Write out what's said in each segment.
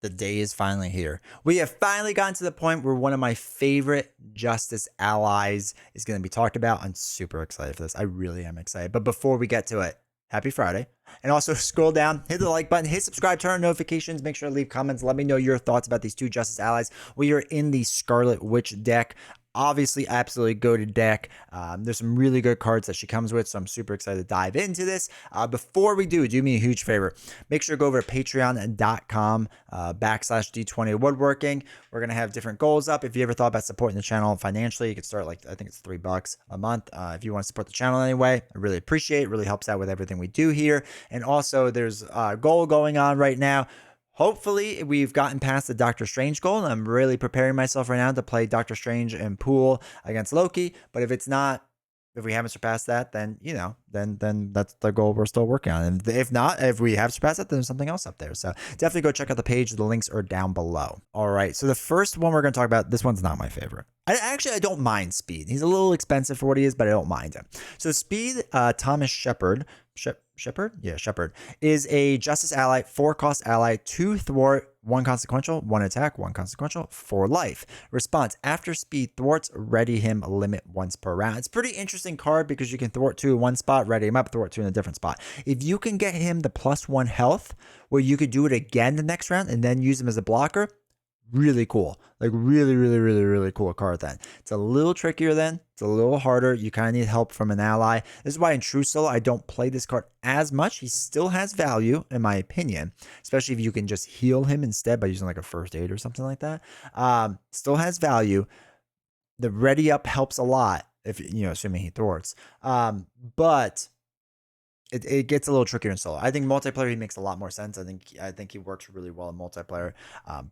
The day is finally here. We have finally gotten to the point where one of my favorite Justice allies is going to be talked about. I'm super excited for this. I really am excited. But before we get to it, happy Friday. And also scroll down, hit the like button, hit subscribe, turn on notifications, make sure to leave comments. Let me know your thoughts about these two Justice allies. We are in the Scarlet Witch deck. Obviously, absolutely goated deck. There's some really good cards that she comes with, so I'm super excited to dive into this. Before we do me a huge favor. Make sure to go over to patreon.com /D20 Woodworking. We're going to have different goals up. If you ever thought about supporting the channel financially, you could start I think it's $3 a month. If you want to support the channel anyway, I really appreciate it. It really helps out with everything we do here. And also, there's a goal going on right now. Hopefully, we've gotten past the Doctor Strange goal, and I'm really preparing myself right now to play Doctor Strange and Pool against Loki. But if it's not, if we haven't surpassed that, then, then that's the goal we're still working on. And if not, if we have surpassed it, then there's something else up there. So definitely go check out the page. The links are down below. All right. So the first one we're going to talk about, this one's not my favorite. I don't mind Speed. He's a little expensive for what he is, but I don't mind him. So Speed, Thomas Shepard, Shepard is a Justice ally, 4-cost ally, 2 thwart, 1 consequential, 1 attack, 1 consequential, 4 life. Response: after Speed thwarts, ready him limit once per round. It's a pretty interesting card because you can thwart 2 in one spot, ready him up, thwart 2 in a different spot. If you can get him the +1 health, where you could do it again the next round and then use him as a blocker, really cool. Like really cool card then. It's a little trickier then. It's a little harder. You kind of need help from an ally. This is why in True Solo, I don't play this card as much. He still has value, in my opinion, especially if you can just heal him instead by using like a first aid or something like that. Still has value. The ready up helps a lot, if assuming he thwarts. But it gets a little trickier in solo. I think multiplayer, he makes a lot more sense. I think he works really well in multiplayer.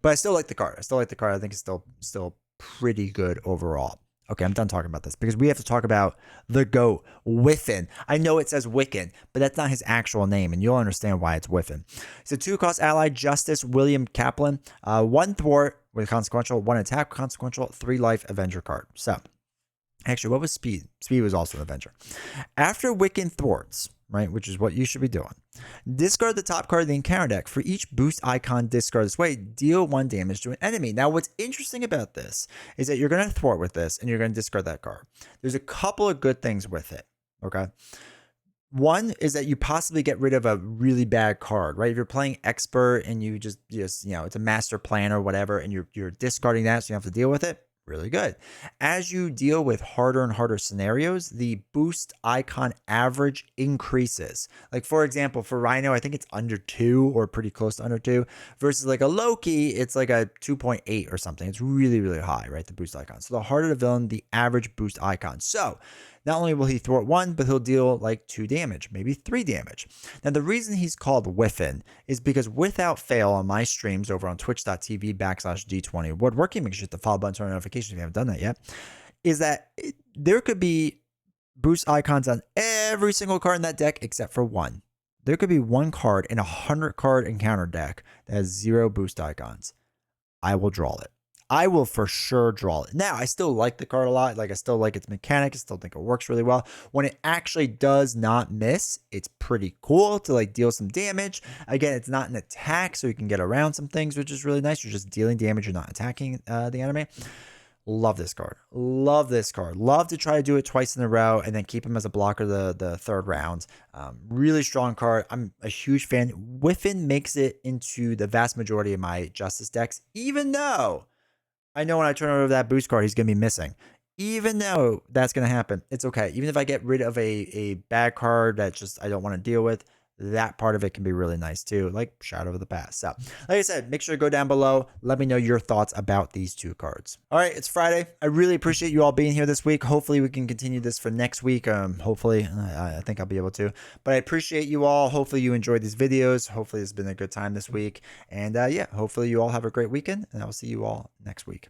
But I still like the card. I think it's still pretty good overall. Okay, I'm done talking about this because we have to talk about the GOAT, Wiccan. I know it says Wiccan, but that's not his actual name, and you'll understand why it's Wiccan. It's a 2-cost ally, Justice William Kaplan, 1 thwart with consequential, 1 attack consequential, 3 life Avenger card. So, actually, what was Speed? Speed was also an Avenger. After Wiccan thwarts, right, which is what you should be doing, discard the top card of the encounter deck. For each boost icon discard this way, deal 1 damage to an enemy. Now, what's interesting about this is that you're going to thwart with this and you're going to discard that card. There's a couple of good things with it, okay? One is that you possibly get rid of a really bad card, right? If you're playing Expert and you just it's a master plan or whatever, and you're discarding that so you don't have to deal with it, really good. As you deal with harder and harder scenarios, the boost icon average increases. Like, for example, for Rhino, I think it's under 2 or pretty close to under 2, versus like a Loki, it's like a 2.8 or something. It's really high, right? The boost icon. So the harder the villain, the average boost icon. So not only will he thwart 1, but he'll deal like 2 damage, maybe 3 damage. Now, the reason he's called Wiccan is because without fail on my streams over on twitch.tv /D20 Woodworking, make sure you hit the follow button, turn on notifications if you haven't done that yet, is that there could be boost icons on every single card in that deck except for 1. There could be 1 card in a 100-card encounter deck that has 0 boost icons. I will draw it. I will for sure draw it. Now, I still like the card a lot. Like, I still like its mechanic. I still think it works really well. When it actually does not miss, it's pretty cool to like deal some damage. Again, it's not an attack, so you can get around some things, which is really nice. You're just dealing damage. You're not attacking the enemy. Love this card. Love this card. Love to try to do it twice in a row and then keep him as a blocker the third round. Really strong card. I'm a huge fan. Wiccan makes it into the vast majority of my Justice decks, even though I know when I turn over that boost card, he's going to be missing. Even though that's going to happen, it's okay. Even if I get rid of a bad card that just I don't want to deal with, that part of it can be really nice too, like Shadow of the Past. So, like I said, make sure to go down below. Let me know your thoughts about these 2 cards. All right, it's Friday. I really appreciate you all being here this week. Hopefully, we can continue this for next week. Hopefully, I think I'll be able to. But I appreciate you all. Hopefully, you enjoyed these videos. Hopefully, it's been a good time this week. And yeah, hopefully, you all have a great weekend. And I will see you all next week.